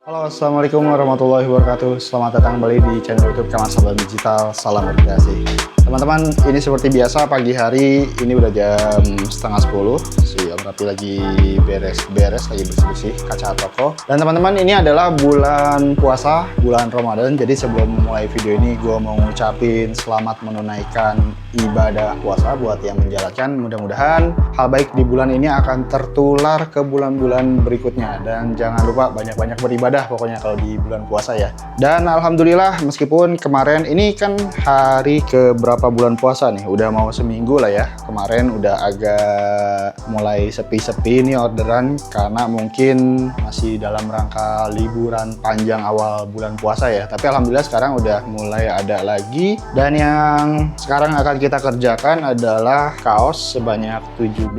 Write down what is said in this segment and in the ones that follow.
Halo, assalamualaikum warahmatullahi wabarakatuh. Selamat datang kembali di channel YouTube Kamar Sablon Digital. Salam berkreasi. Teman-teman, ini seperti biasa pagi hari ini udah jam setengah 10. Si Om Rapi lagi beres-beres, lagi bersih-bersih kaca toko. Dan teman-teman, ini adalah bulan puasa, bulan Ramadan. Jadi sebelum mulai video ini, gue mau ngucapin selamat menunaikan ibadah puasa buat yang menjalankan. Mudah-mudahan hal baik di bulan ini akan tertular ke bulan-bulan berikutnya. Dan jangan lupa banyak-banyak beribadah pokoknya kalau di bulan puasa ya. Dan alhamdulillah meskipun kemarin ini kan hari ke berapa bulan puasa nih, udah mau seminggu lah ya. Kemarin udah agak mulai sepi-sepi nih orderan karena mungkin masih dalam rangka liburan panjang awal bulan puasa ya. Tapi alhamdulillah sekarang udah mulai ada lagi. Dan yang sekarang akan kita kerjakan adalah kaos sebanyak 17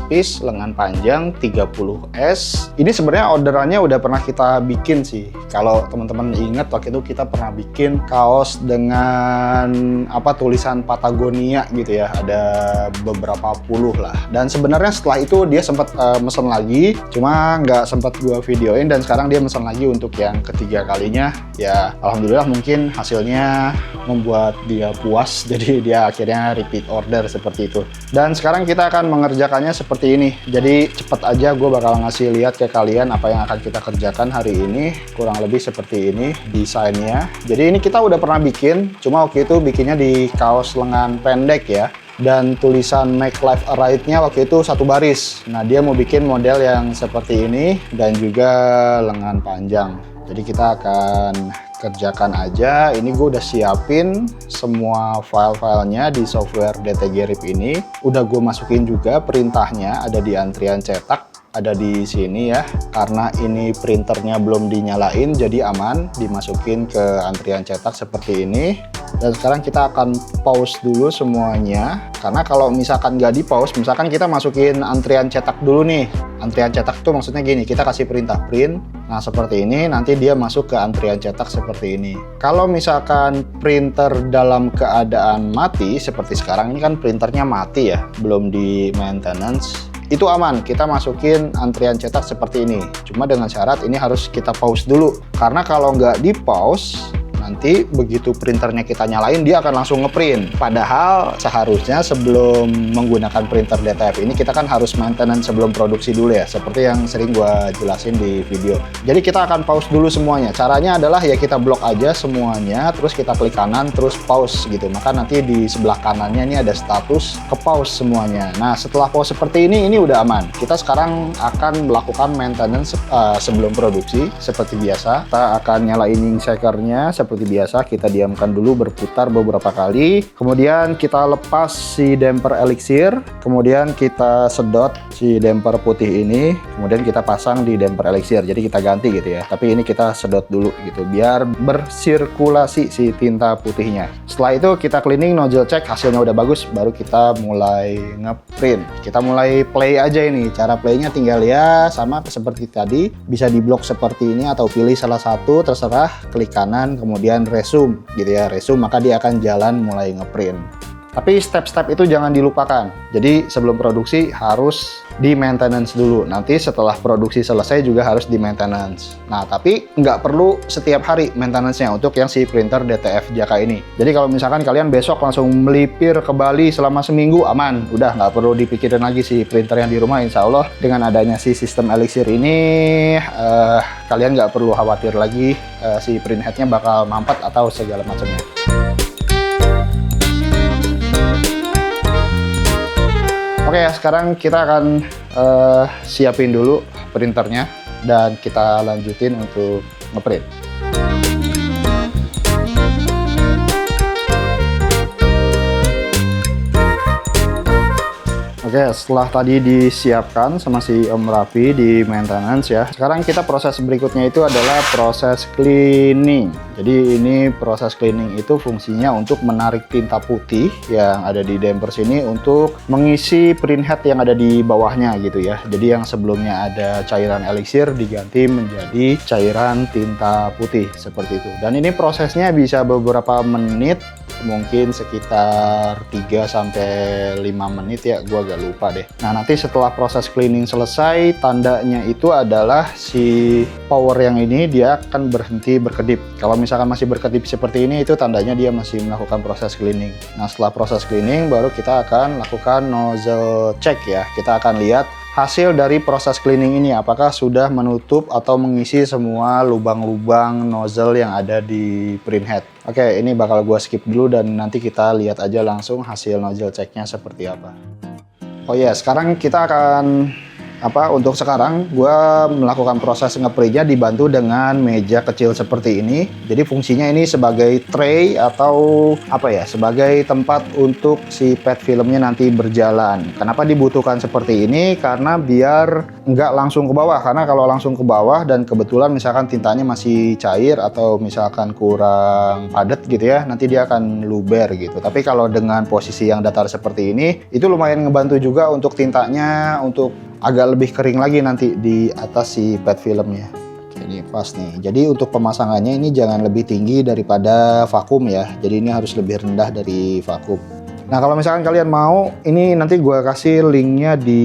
piece lengan panjang 30S. Ini sebenarnya orderannya udah pernah kita bikin sih. Kalau teman-teman ingat waktu itu kita pernah bikin kaos dengan tulisan Patagonia gitu ya. Ada beberapa puluh lah. Dan sebenarnya setelah itu dia sempat mesen lagi, cuma nggak sempat gua videoin. Dan sekarang dia mesen lagi untuk yang ketiga kalinya. Ya alhamdulillah mungkin hasilnya membuat dia puas. Jadi dia akhirnya repeat order seperti itu. Dan sekarang kita akan mengerjakannya seperti ini. Jadi cepet aja gue bakal ngasih lihat ke kalian apa yang akan kita kerjakan hari ini. Kurang lebih seperti ini desainnya. Jadi ini kita udah pernah bikin, cuma waktu itu bikinnya di kaos lengan pendek ya. Dan tulisan Make Life Right-nya waktu itu satu baris. Nah dia mau bikin model yang seperti ini dan juga lengan panjang. Jadi kita akan kerjakan aja. Ini gue udah siapin semua file-filenya di software DTG RIP ini. Udah gue masukin juga perintahnya, ada di antrian cetak. Ada di sini ya, karena ini printernya belum dinyalain jadi aman dimasukin ke antrian cetak seperti ini. Dan sekarang kita akan pause dulu semuanya, karena kalau misalkan nggak di pause, misalkan kita masukin antrian cetak dulu nih. Antrian cetak tuh maksudnya gini, kita kasih perintah print, nah seperti ini, nanti dia masuk ke antrian cetak seperti ini. Kalau misalkan printer dalam keadaan mati seperti sekarang ini kan printernya mati ya, belum di maintenance, itu aman, kita masukin antrian cetak seperti ini. Cuma dengan syarat ini harus kita pause dulu, karena kalau nggak di pause nanti begitu printernya kita nyalain dia akan langsung ngeprint. Padahal seharusnya sebelum menggunakan printer DTF ini kita kan harus maintenance sebelum produksi dulu ya, seperti yang sering gua jelasin di video. Jadi kita akan pause dulu semuanya. Caranya adalah ya kita blok aja semuanya, terus kita klik kanan, terus pause gitu. Maka nanti di sebelah kanannya ini ada status ke pause semuanya. Nah setelah pause seperti ini udah aman. Kita sekarang akan melakukan maintenance sebelum produksi seperti biasa. Kita akan nyalain ink shakernya seperti biasa, kita diamkan dulu berputar beberapa kali, kemudian kita lepas si damper elixir, kemudian kita sedot si damper putih ini, kemudian kita pasang di damper elixir. Jadi kita ganti gitu ya, tapi ini kita sedot dulu gitu biar bersirkulasi si tinta putihnya. Setelah itu kita cleaning, nozzle check, hasilnya udah bagus, baru kita mulai ngeprint. Kita mulai play aja ini. Cara playnya tinggal ya sama seperti tadi, bisa diblok seperti ini atau pilih salah satu terserah, klik kanan kemudian resume gitu ya, resume, maka dia akan jalan mulai ngeprint. Tapi step-step itu jangan dilupakan. Jadi sebelum produksi harus di maintenance dulu. Nanti setelah produksi selesai juga harus di maintenance. Nah tapi nggak perlu setiap hari maintenance-nya untuk yang si printer DTF Jaka ini. Jadi kalau misalkan kalian besok langsung melipir ke Bali selama seminggu, aman. Udah nggak perlu dipikirin lagi si printer yang di rumah. Insya Allah dengan adanya si sistem elixir ini, kalian nggak perlu khawatir lagi si print head-nya bakal mampet atau segala macamnya. Oke ya, sekarang kita akan siapin dulu printernya dan kita lanjutin untuk ngeprint. Oke, setelah tadi disiapkan sama si Om Rapi di maintenance ya, sekarang kita proses berikutnya itu adalah proses cleaning. Jadi ini proses cleaning itu fungsinya untuk menarik tinta putih yang ada di damper sini untuk mengisi print head yang ada di bawahnya gitu ya. Jadi yang sebelumnya ada cairan elixir diganti menjadi cairan tinta putih seperti itu. Dan ini prosesnya bisa beberapa menit mungkin sekitar 3-5 menit ya, gua agak lupa deh. Nah, nanti setelah proses cleaning selesai, tandanya itu adalah si power yang ini dia akan berhenti berkedip. Kalau misalkan masih berkedip seperti ini, itu tandanya dia masih melakukan proses cleaning. Nah, setelah proses cleaning baru kita akan lakukan nozzle check ya. Kita akan lihat hasil dari proses cleaning ini apakah sudah menutup atau mengisi semua lubang-lubang nozzle yang ada di printhead. Oke, ini bakal gua skip dulu dan nanti kita lihat aja langsung hasil nozzle checknya seperti apa. Oh ya, sekarang kita akan untuk sekarang gua melakukan proses ngeprintnya dibantu dengan meja kecil seperti ini. Jadi fungsinya ini sebagai tray atau sebagai tempat untuk si pet filmnya nanti berjalan. Kenapa dibutuhkan seperti ini? Karena biar nggak langsung ke bawah. Karena kalau langsung ke bawah dan kebetulan misalkan tintanya masih cair atau misalkan kurang padat gitu ya, nanti dia akan luber gitu. Tapi kalau dengan posisi yang datar seperti ini, itu lumayan ngebantu juga untuk tintanya untuk agak lebih kering lagi nanti di atas si pet filmnya. Ini pas nih. Jadi untuk pemasangannya ini jangan lebih tinggi daripada vakum ya. Jadi ini harus lebih rendah dari vakum. Nah, kalau misalkan kalian mau, ini nanti gue kasih linknya di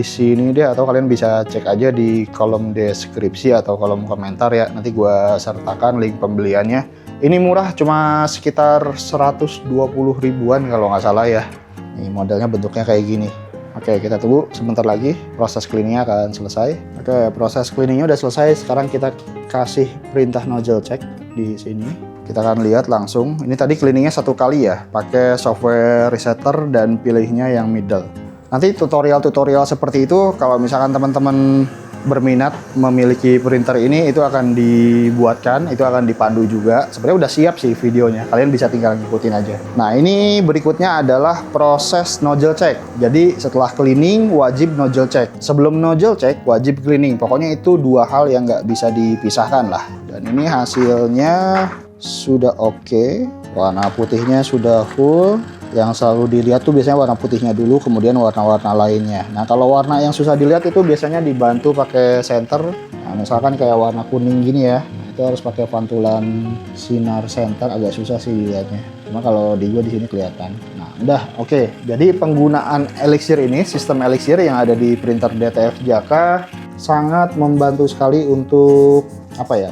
sini deh, atau kalian bisa cek aja di kolom deskripsi atau kolom komentar ya. Nanti gue sertakan link pembeliannya. Ini murah, cuma sekitar 120 ribuan kalau nggak salah ya. Ini modelnya bentuknya kayak gini. Oke, kita tunggu sebentar lagi, proses cleaningnya akan selesai. Oke, proses cleaningnya udah selesai. Sekarang kita kasih perintah nozzle check di sini. Kita akan lihat langsung. Ini tadi cleaningnya 1 kali ya, pakai software resetter dan pilihnya yang middle. Nanti tutorial-tutorial seperti itu, kalau misalkan teman-teman berminat memiliki printer ini, itu akan dibuatkan, itu akan dipandu juga. Sebenarnya udah siap sih videonya, kalian bisa tinggal ngikutin aja. Nah, ini berikutnya adalah proses nozzle check. Jadi setelah cleaning wajib nozzle check. Sebelum nozzle check wajib cleaning. Pokoknya itu 2 hal yang nggak bisa dipisahkan lah. Dan ini hasilnya sudah oke. Warna putihnya sudah full. Yang selalu dilihat tuh biasanya warna putihnya dulu, kemudian warna-warna lainnya. Nah, kalau warna yang susah dilihat itu biasanya dibantu pakai senter. Nah, misalkan kayak warna kuning gini ya, itu harus pakai pantulan sinar senter, agak susah sih dilihatnya. Cuma kalau di gua di sini kelihatan. Nah, udah oke. Jadi penggunaan Elixir ini, sistem Elixir yang ada di printer DTF Jaka sangat membantu sekali untuk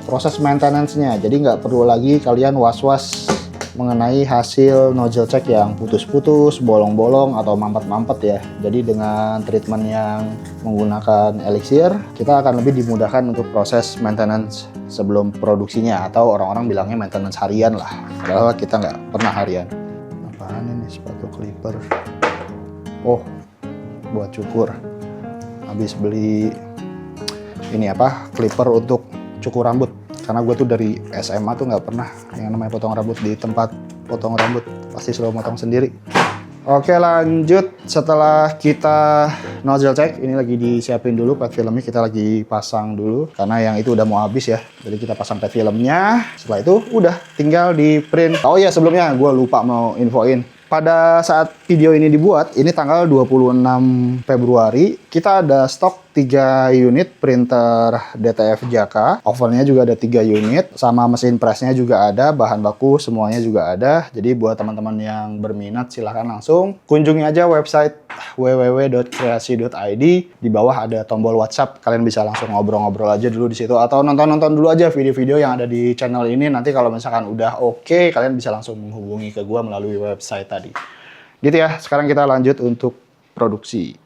proses maintenance-nya. Jadi nggak perlu lagi kalian was-was mengenai hasil nozzle check yang putus-putus, bolong-bolong, atau mampet-mampet ya. Jadi dengan treatment yang menggunakan Elixir, kita akan lebih dimudahkan untuk proses maintenance sebelum produksinya, atau orang-orang bilangnya maintenance harian lah. Padahal kita nggak pernah harian. Apaan ini? Sepatu clipper. Oh, buat cukur. Habis beli ini clipper untuk cukur rambut. Karena gue tuh dari SMA tuh nggak pernah yang namanya potong rambut di tempat potong rambut, pasti selalu motong sendiri. Oke, lanjut. Setelah kita nozzle check, ini lagi disiapin dulu pet filmnya, kita lagi pasang dulu karena yang itu udah mau habis ya. Jadi kita pasang pet filmnya. Setelah itu udah tinggal di print. Oh iya, sebelumnya gue lupa mau infoin. Pada saat video ini dibuat, ini tanggal 26 Februari, kita ada stok 3 unit printer DTF Jaka. Ovennya juga ada 3 unit, sama mesin pressnya juga ada, bahan baku semuanya juga ada. Jadi buat teman-teman yang berminat silahkan langsung kunjungi aja website www.kreasi.id. Di bawah ada tombol WhatsApp, kalian bisa langsung ngobrol-ngobrol aja dulu di situ, atau nonton-nonton dulu aja video-video yang ada di channel ini. Nanti kalau misalkan udah oke, kalian bisa langsung menghubungi ke gua melalui website tadi. Gitu ya, sekarang kita lanjut untuk produksi.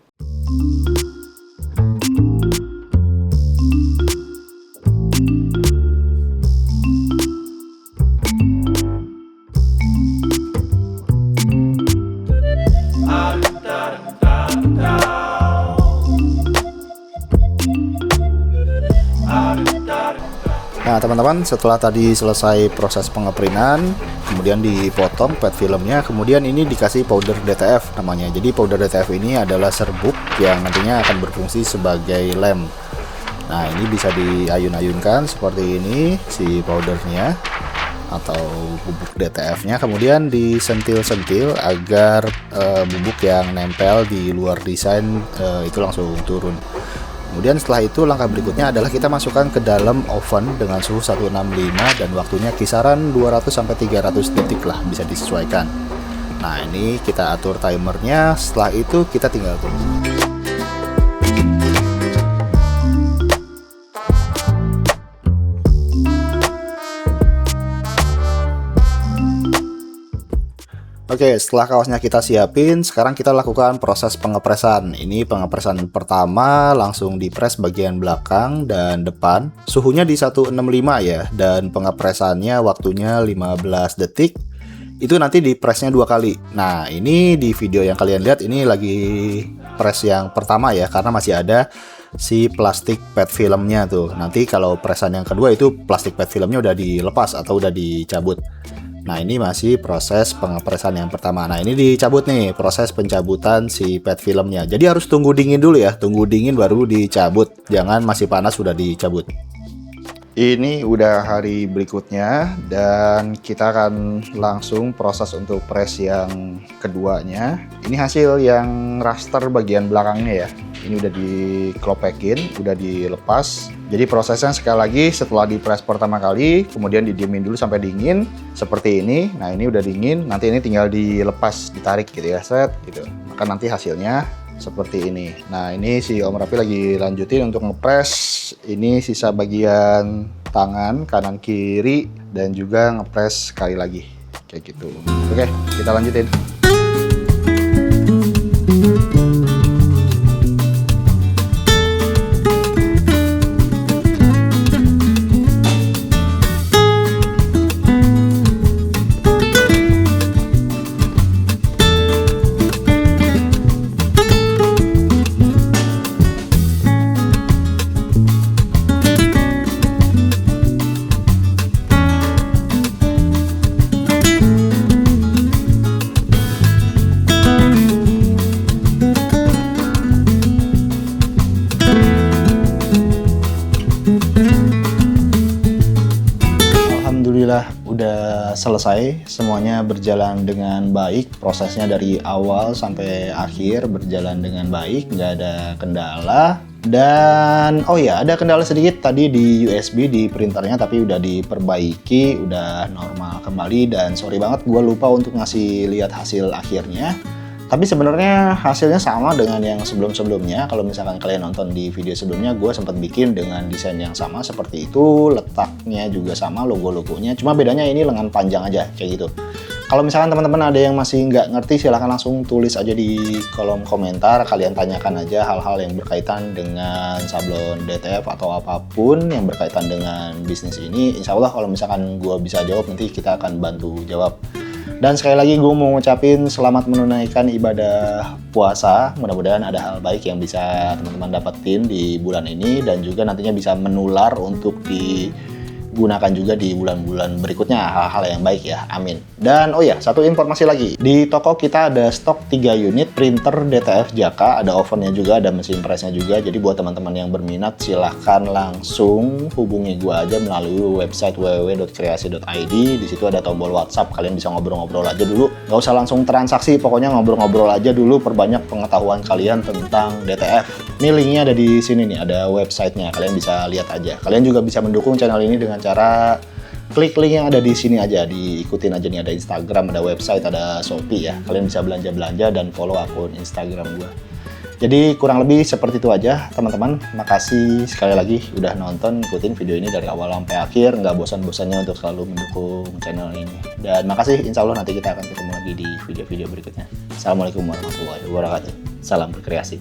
Nah teman-teman, setelah tadi selesai proses pengeprintan, kemudian dipotong pet filmnya, kemudian ini dikasih powder DTF namanya. Jadi powder DTF ini adalah serbuk yang nantinya akan berfungsi sebagai lem. Nah ini bisa diayun-ayunkan seperti ini si powdernya atau bubuk DTF-nya, kemudian disentil-sentil agar bubuk yang nempel di luar desain itu langsung turun. Kemudian setelah itu langkah berikutnya adalah kita masukkan ke dalam oven dengan suhu 165 dan waktunya kisaran 200-300 detik lah, bisa disesuaikan. Nah ini kita atur timernya, setelah itu kita tinggal tunggu. Oke, setelah kaosnya kita siapin, sekarang kita lakukan proses pengepresan. Ini pengepresan pertama, langsung dipres bagian belakang dan depan. Suhunya di 165 ya, dan pengepresannya waktunya 15 detik. Itu nanti dipresnya 2 kali. Nah, ini di video yang kalian lihat ini lagi press yang pertama ya, karena masih ada si plastik pet filmnya tuh. Nanti kalau presan yang kedua itu plastik pet filmnya udah dilepas atau udah dicabut. Nah ini masih proses pengepresan yang pertama. Nah ini dicabut nih, proses pencabutan si pet filmnya. Jadi harus tunggu dingin dulu ya, tunggu dingin baru dicabut. Jangan masih panas sudah dicabut. Ini udah hari berikutnya dan kita akan langsung proses untuk press yang keduanya. Ini hasil yang raster bagian belakangnya ya. Ini udah diklopekin, udah dilepas. Jadi prosesnya sekali lagi setelah dipres pertama kali, kemudian didiemin dulu sampai dingin seperti ini. Nah ini udah dingin, nanti ini tinggal dilepas, ditarik gitu ya, set gitu. Maka nanti hasilnya seperti ini. Nah ini si Om Raffi lagi lanjutin untuk ngepres. Ini sisa bagian tangan kanan kiri dan juga ngepres sekali lagi kayak gitu. Oke, kita lanjutin. Alhamdulillah udah selesai, semuanya berjalan dengan baik, prosesnya dari awal sampai akhir berjalan dengan baik, nggak ada kendala. Dan oh ya, ada kendala sedikit tadi di USB di printernya, tapi udah diperbaiki, udah normal kembali. Dan sorry banget gue lupa untuk ngasih lihat hasil akhirnya. Tapi sebenarnya hasilnya sama dengan yang sebelum-sebelumnya. Kalau misalkan kalian nonton di video sebelumnya, gue sempat bikin dengan desain yang sama seperti itu. Letaknya juga sama, logo-logonya. Cuma bedanya ini lengan panjang aja, kayak gitu. Kalau misalkan teman-teman ada yang masih nggak ngerti, silahkan langsung tulis aja di kolom komentar. Kalian tanyakan aja hal-hal yang berkaitan dengan sablon DTF atau apapun yang berkaitan dengan bisnis ini. Insya Allah kalau misalkan gue bisa jawab, nanti kita akan bantu jawab. Dan sekali lagi gue mau ngucapin selamat menunaikan ibadah puasa. Mudah-mudahan ada hal baik yang bisa teman-teman dapetin di bulan ini dan juga nantinya bisa menular untuk digunakan juga di bulan-bulan berikutnya, hal-hal yang baik ya, amin. Dan oh ya, satu informasi lagi, di toko kita ada stok 3 unit printer DTF Jaka, ada ovennya juga, ada mesin presnya juga. Jadi buat teman-teman yang berminat silahkan langsung hubungi gua aja melalui website www.kreasi.id. Di situ ada tombol WhatsApp, kalian bisa ngobrol-ngobrol aja dulu, nggak usah langsung transaksi, pokoknya ngobrol-ngobrol aja dulu, perbanyak pengetahuan kalian tentang DTF. Ini linknya ada di sini nih, ada websitenya, kalian bisa lihat aja. Kalian juga bisa mendukung channel ini dengan cara klik link yang ada di sini aja, diikutin aja nih, ada Instagram, ada website, ada Shopee ya. Kalian bisa belanja-belanja dan follow akun Instagram gua. Jadi kurang lebih seperti itu aja teman-teman. Makasih sekali lagi udah nonton, ikutin video ini dari awal sampai akhir, nggak bosan-bosannya untuk selalu mendukung channel ini. Dan makasih, insya Allah nanti kita akan ketemu lagi di video-video berikutnya. Assalamualaikum warahmatullahi wabarakatuh. Salam berkreasi.